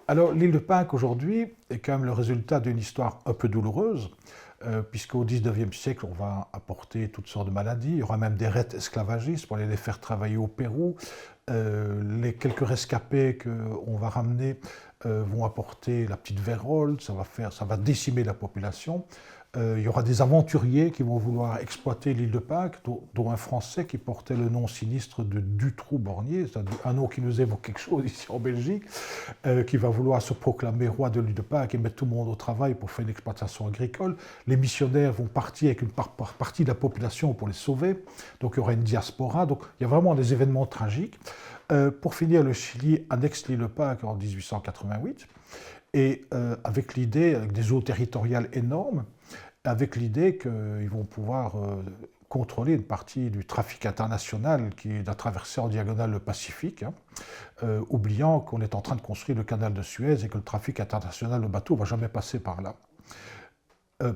Alors, l'île de Pâques aujourd'hui est quand même le résultat d'une histoire un peu douloureuse, puisqu'au XIXe siècle, on va apporter toutes sortes de maladies. Il y aura même des raids esclavagistes pour aller les faire travailler au Pérou. Les quelques rescapés qu'on va ramener vont apporter la petite vérole, ça va décimer la population. Il y aura des aventuriers qui vont vouloir exploiter l'île de Pâques, dont un Français qui portait le nom sinistre de Dutroux-Bornier, c'est un nom qui nous évoque quelque chose ici en Belgique, qui va vouloir se proclamer roi de l'île de Pâques et mettre tout le monde au travail pour faire une exploitation agricole. Les missionnaires vont partir avec une partie de la population pour les sauver, donc il y aura une diaspora, donc il y a vraiment des événements tragiques. Pour finir, le Chili annexe l'île de Pâques en 1888, et avec l'idée, avec des eaux territoriales énormes, avec l'idée qu'ils vont pouvoir contrôler une partie du trafic international qui a traversé en diagonale le Pacifique, oubliant qu'on est en train de construire le canal de Suez et que le trafic international de bateaux ne va jamais passer par là.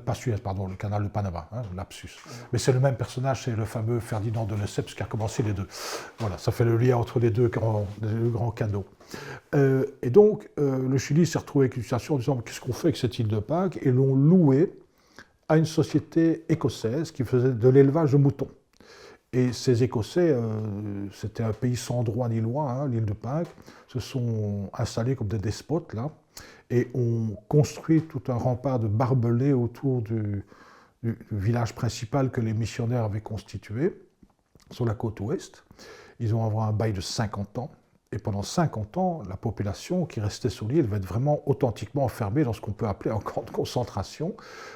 Pas Suez, pardon, le canal de Panama, lapsus. Mais c'est le même personnage, c'est le fameux Ferdinand de Lesseps qui a commencé les deux. Voilà, ça fait le lien entre les deux grands canaux. Et donc, le Chili s'est retrouvé avec une situation en disant qu'est-ce qu'on fait avec cette île de Pâques, et l'ont loué à une société écossaise qui faisait de l'élevage de moutons. Et ces Écossais, c'était un pays sans droit ni loi, l'île de Pâques, se sont installés comme des despotes là, et ont construit tout un rempart de barbelés autour du village principal que les missionnaires avaient constitué, sur la côte ouest. Ils vont avoir un bail de 50 ans. Et pendant 50 ans, la population qui restait sur l'île va être vraiment authentiquement enfermée dans ce qu'on peut appeler un camp de concentration.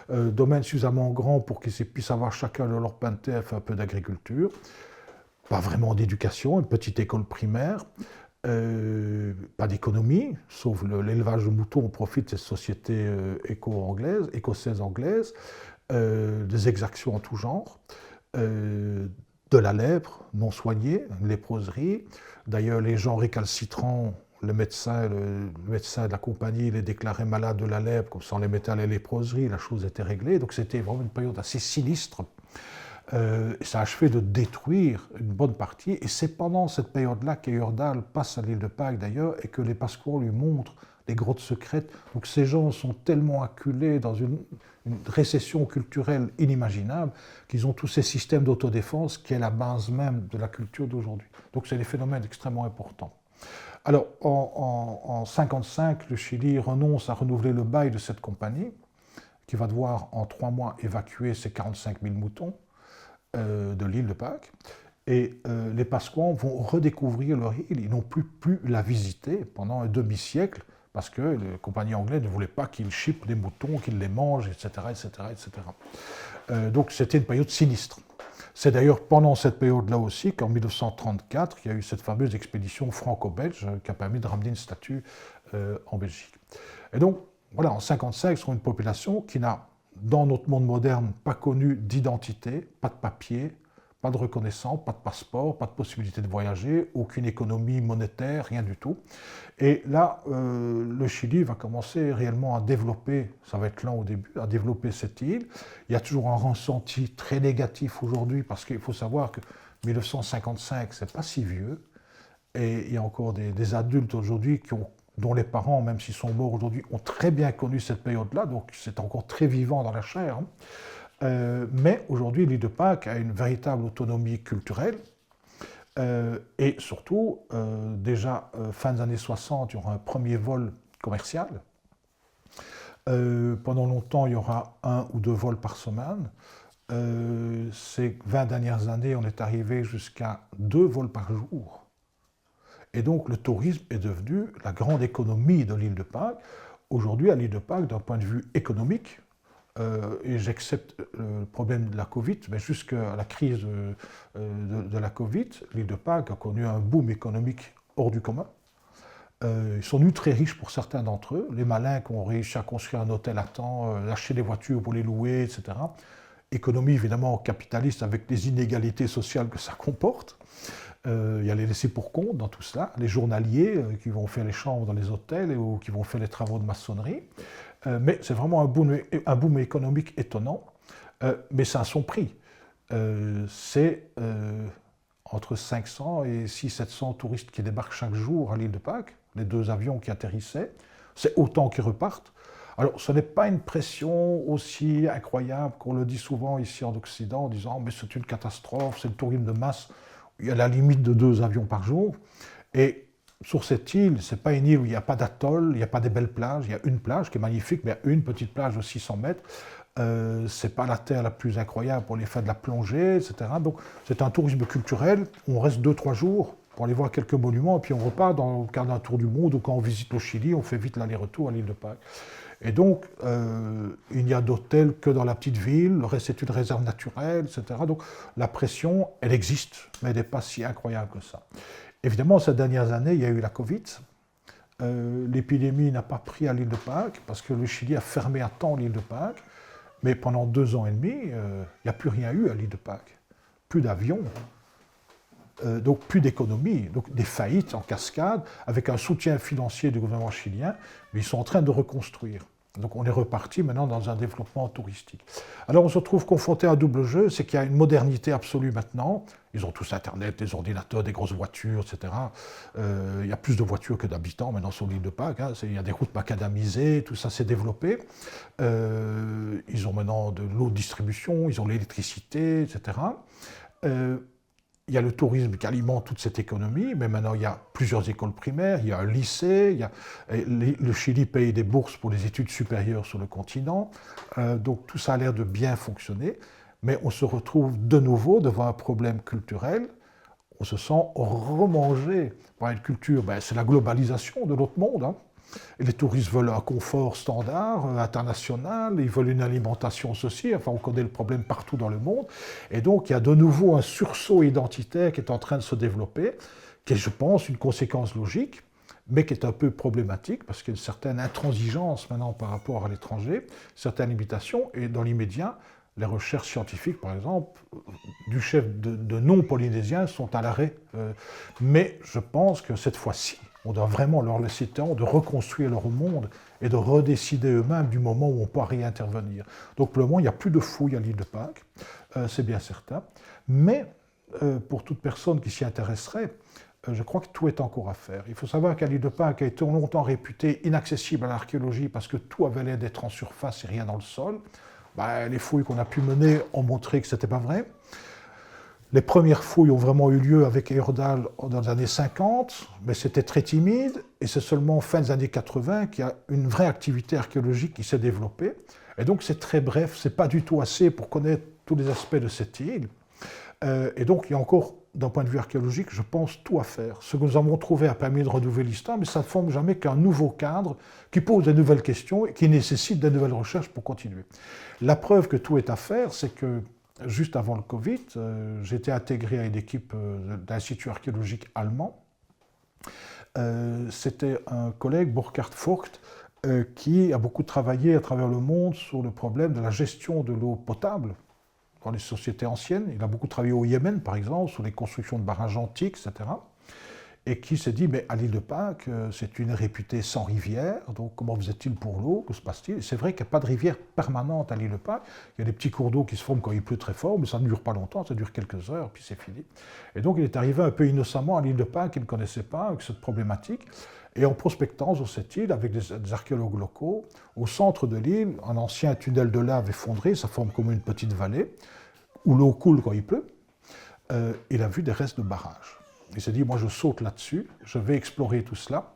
Domaine suffisamment grand pour qu'ils puissent avoir chacun de leur pain de terre, un peu d'agriculture. Pas vraiment d'éducation, une petite école primaire. Pas d'économie, sauf l'élevage de moutons au profit de cette société écossaise-anglaise. Des exactions en tout genre. De la lèpre non soignée, une léproserie. D'ailleurs, les gens récalcitrants, le médecin de la compagnie les déclarait malades de la lèpre, comme ça on les mettait à la léproserie, la chose était réglée. Donc c'était vraiment une période assez sinistre. Ça a achevé de détruire une bonne partie. Et c'est pendant cette période-là qu'Eyerdal passe à l'île de Pâques d'ailleurs, et que les Pasquans lui montrent les grottes secrètes. Donc ces gens sont tellement acculés dans une récession culturelle inimaginable qu'ils ont tous ces systèmes d'autodéfense qui est la base même de la culture d'aujourd'hui. Donc c'est des phénomènes extrêmement importants. Alors en 1955, le Chili renonce à renouveler le bail de cette compagnie qui va devoir en 3 mois évacuer ses 45 000 moutons de l'île de Pâques. Et les Pasquans vont redécouvrir leur île, ils n'ont plus la visiter pendant un demi-siècle, parce que les compagnies anglaises ne voulaient pas qu'ils chippent des moutons, qu'ils les mangent, etc. etc., etc. Donc c'était une période sinistre. C'est d'ailleurs pendant cette période-là aussi qu'en 1934, il y a eu cette fameuse expédition franco-belge qui a permis de ramener une statue en Belgique. Et donc, voilà, en 1955, sur une population qui n'a, dans notre monde moderne, pas connu d'identité, pas de papier, pas de reconnaissance, pas de passeport, pas de possibilité de voyager, aucune économie monétaire, rien du tout. Et là, le Chili va commencer réellement à développer, ça va être lent au début, à développer cette île. Il y a toujours un ressenti très négatif aujourd'hui, parce qu'il faut savoir que 1955, c'est pas si vieux, et il y a encore des adultes aujourd'hui dont les parents, même s'ils sont morts aujourd'hui, ont très bien connu cette période-là, donc c'est encore très vivant dans la chair. Mais aujourd'hui, l'île de Pâques a une véritable autonomie culturelle. Et surtout, déjà fin des années 60, il y aura un premier vol commercial. Pendant longtemps, il y aura 1 ou 2 vols par semaine. Ces 20 dernières années, on est arrivé jusqu'à 2 vols par jour. Et donc, le tourisme est devenu la grande économie de l'île de Pâques. Aujourd'hui, à l'île de Pâques, d'un point de vue économique, et j'accepte le problème de la Covid, mais jusqu'à la crise de la Covid, l'île de Pâques a connu un boom économique hors du commun. Ils sont devenus très riches pour certains d'entre eux, les malins qui ont réussi à construire un hôtel à temps, acheter des voitures pour les louer, etc. Économie évidemment capitaliste avec les inégalités sociales que ça comporte. Il y a les laissés pour compte dans tout cela, les journaliers qui vont faire les chambres dans les hôtels ou qui vont faire les travaux de maçonnerie. Mais c'est vraiment un boom économique étonnant, mais ça a son prix. C'est entre 500 et 600-700 touristes qui débarquent chaque jour à l'île de Pâques, les 2 avions qui atterrissaient, c'est autant qui repartent. Alors, ce n'est pas une pression aussi incroyable qu'on le dit souvent ici en Occident, en disant « mais c'est une catastrophe, c'est le tourisme de masse ». Il y a la limite de 2 avions par jour. Et sur cette île, ce n'est pas une île où il n'y a pas d'atoll, il n'y a pas des belles plages. Il y a une plage qui est magnifique, mais il y a une petite plage de 600 mètres. Ce n'est pas la terre la plus incroyable pour aller faire de la plongée, etc. Donc, c'est un tourisme culturel. On reste 2-3 jours pour aller voir quelques monuments, et puis on repart dans le cadre d'un tour du monde, ou quand on visite le Chili, on fait vite l'aller-retour à l'île de Pâques. Et donc, il n'y a d'hôtel que dans la petite ville, le reste c'est une réserve naturelle, etc. Donc, la pression, elle existe, mais elle n'est pas si incroyable que ça. Évidemment, ces dernières années, il y a eu la Covid. L'épidémie n'a pas pris à l'île de Pâques, parce que le Chili a fermé à temps l'île de Pâques, mais pendant 2 ans et demi, il n'y a plus rien eu à l'île de Pâques. Plus d'avions. Donc plus d'économie, donc des faillites en cascade, avec un soutien financier du gouvernement chilien, mais ils sont en train de reconstruire. Donc on est reparti maintenant dans un développement touristique. Alors on se retrouve confronté à un double jeu, c'est qu'il y a une modernité absolue maintenant. Ils ont tous Internet, des ordinateurs, des grosses voitures, etc. Il y a plus de voitures que d'habitants maintenant sur l'île de Pâques. Il y a des routes macadamisées, tout ça s'est développé. Ils ont maintenant de l'eau de distribution, ils ont l'électricité, etc. Il y a le tourisme qui alimente toute cette économie, mais maintenant il y a plusieurs écoles primaires, il y a un lycée, le Chili paye des bourses pour les études supérieures sur le continent, donc tout ça a l'air de bien fonctionner, mais on se retrouve de nouveau devant un problème culturel, on se sent remangé par une culture, c'est la globalisation de notre monde, hein. Et les touristes veulent un confort standard, international, ils veulent une alimentation sociale, enfin on connaît le problème partout dans le monde, et donc il y a de nouveau un sursaut identitaire qui est en train de se développer, qui est, je pense, une conséquence logique, mais qui est un peu problématique, parce qu'il y a une certaine intransigeance maintenant par rapport à l'étranger, certaines limitations, et dans l'immédiat, les recherches scientifiques, par exemple, du chef de non-polynésiens sont à l'arrêt. Mais je pense que cette fois-ci, on doit vraiment leur laisser le temps de reconstruire leur monde et de redécider eux-mêmes du moment où on peut réintervenir. Donc pour le moment, il n'y a plus de fouilles à l'île de Pâques, c'est bien certain. Mais pour toute personne qui s'y intéresserait, je crois que tout est encore à faire. Il faut savoir qu'à l'île de Pâques a été longtemps réputée inaccessible à l'archéologie parce que tout avait l'air d'être en surface et rien dans le sol. Les fouilles qu'on a pu mener ont montré que ce n'était pas vrai. Les premières fouilles ont vraiment eu lieu avec Eordal dans les années 50, mais c'était très timide, et c'est seulement fin des années 80 qu'il y a une vraie activité archéologique qui s'est développée. Et donc c'est très bref, c'est pas du tout assez pour connaître tous les aspects de cette île. Et donc il y a encore, d'un point de vue archéologique, je pense, tout à faire. Ce que nous avons trouvé a permis de renouveler l'histoire, mais ça ne forme jamais qu'un nouveau cadre qui pose de nouvelles questions et qui nécessite de nouvelles recherches pour continuer. La preuve que tout est à faire, c'est que juste avant le Covid, j'étais intégré à une équipe d'Institut archéologique allemand. C'était un collègue, Burkhard Vogt, qui a beaucoup travaillé à travers le monde sur le problème de la gestion de l'eau potable dans les sociétés anciennes. Il a beaucoup travaillé au Yémen, par exemple, sur les constructions de barrages antiques, etc. Et qui s'est dit, mais à l'île de Pâques, c'est une île réputée sans rivière, donc comment faisait-il pour l'eau, que se passe-t-il? C'est vrai qu'il n'y a pas de rivière permanente à l'île de Pâques, il y a des petits cours d'eau qui se forment quand il pleut très fort, mais ça ne dure pas longtemps, ça dure quelques heures, puis c'est fini. Et donc il est arrivé un peu innocemment à l'île de Pâques, qu'il ne connaissait pas, avec cette problématique, et en prospectant sur cette île, avec des archéologues locaux, au centre de l'île, un ancien tunnel de lave effondré, ça forme comme une petite vallée, où l'eau coule quand il pleut, il a vu des restes de barrages. Il s'est dit, moi je saute là-dessus, je vais explorer tout cela.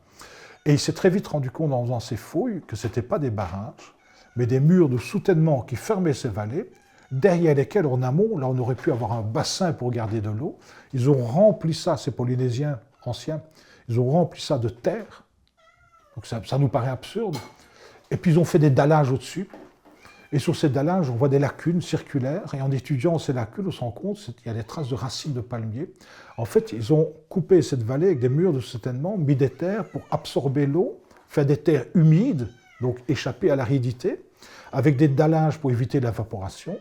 Et il s'est très vite rendu compte en faisant ses fouilles que ce n'étaient pas des barrages, mais des murs de soutènement qui fermaient ces vallées, derrière lesquels en amont, là on aurait pu avoir un bassin pour garder de l'eau. Ils ont rempli ça, ces Polynésiens anciens, ils ont rempli ça de terre. Donc ça nous paraît absurde. Et puis ils ont fait des dallages au-dessus. Et sur ces dallages, on voit des lacunes circulaires, et en étudiant ces lacunes, on se rend compte qu'il y a des traces de racines de palmiers. En fait, ils ont coupé cette vallée avec des murs de soutènement, mis des terres pour absorber l'eau, faire des terres humides, donc échapper à l'aridité, avec des dallages pour éviter l'évaporation,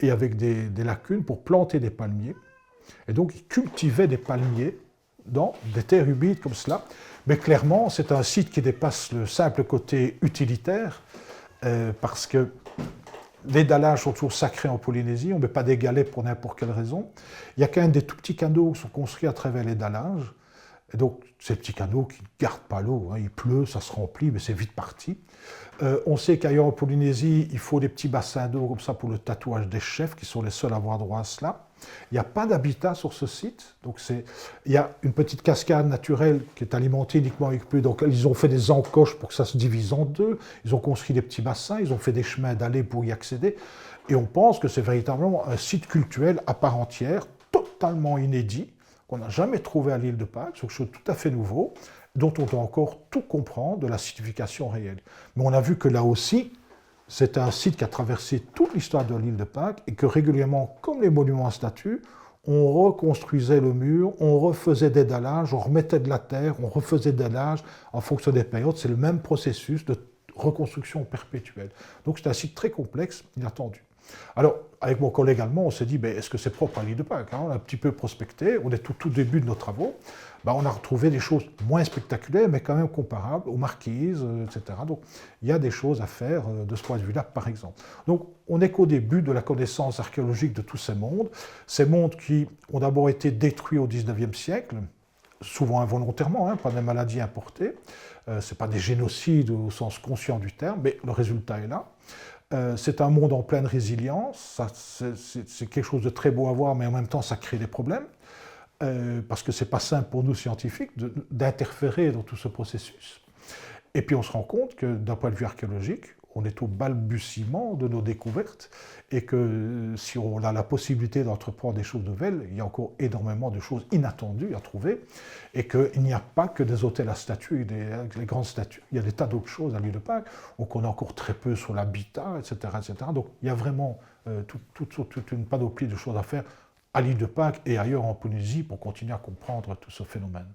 et avec des lacunes pour planter des palmiers. Et donc, ils cultivaient des palmiers dans des terres humides comme cela. Mais clairement, c'est un site qui dépasse le simple côté utilitaire, parce que les dallages sont toujours sacrés en Polynésie, on ne met pas des galets pour n'importe quelle raison. Il y a quand même des tout petits canaux qui sont construits à travers les dallages. Et donc, ces petits canaux qui ne gardent pas l'eau, hein, il pleut, ça se remplit, mais c'est vite parti. On sait qu'ailleurs en Polynésie, il faut des petits bassins d'eau comme ça pour le tatouage des chefs, qui sont les seuls à avoir droit à cela. Il n'y a pas d'habitat sur ce site, donc il y a une petite cascade naturelle qui est alimentée uniquement avec pluie. Donc ils ont fait des encoches pour que ça se divise en deux, ils ont construit des petits bassins, ils ont fait des chemins d'allées pour y accéder, et on pense que c'est véritablement un site cultuel à part entière, totalement inédit, qu'on n'a jamais trouvé à l'île de Pâques, c'est quelque chose de tout à fait nouveau, dont on doit encore tout comprendre de la signification réelle. Mais on a vu que là aussi, c'est un site qui a traversé toute l'histoire de l'île de Pâques et que régulièrement, comme les monuments à statues, on reconstruisait le mur, on refaisait des dallages, on remettait de la terre, on refaisait des dallages en fonction des périodes. C'est le même processus de reconstruction perpétuelle. Donc c'est un site très complexe, inattendu. Alors, avec mon collègue allemand, on s'est dit, est-ce que c'est propre à l'île de Pâques, hein? On a un petit peu prospecté, on est tout début de nos travaux. On a retrouvé des choses moins spectaculaires, mais quand même comparables aux marquises, etc. Donc, il y a des choses à faire de ce point de vue-là, par exemple. Donc, on n'est qu'au début de la connaissance archéologique de tous ces mondes qui ont d'abord été détruits au XIXe siècle, souvent involontairement, hein, pas des maladies importées. Ce n'est pas des génocides au sens conscient du terme, mais le résultat est là. C'est un monde en pleine résilience, c'est quelque chose de très beau à voir, mais en même temps ça crée des problèmes, parce que ce n'est pas simple pour nous scientifiques d'interférer dans tout ce processus. Et puis on se rend compte que d'un point de vue archéologique, on est au balbutiement de nos découvertes, et que si on a la possibilité d'entreprendre des choses nouvelles, il y a encore énormément de choses inattendues à trouver, et qu'il n'y a pas que des hôtels à statues, les grandes statues, il y a des tas d'autres choses à l'île de Pâques, on connaît encore très peu sur l'habitat, etc., etc. Donc il y a vraiment toute une panoplie de choses à faire à l'île de Pâques et ailleurs en Polynésie pour continuer à comprendre tout ce phénomène.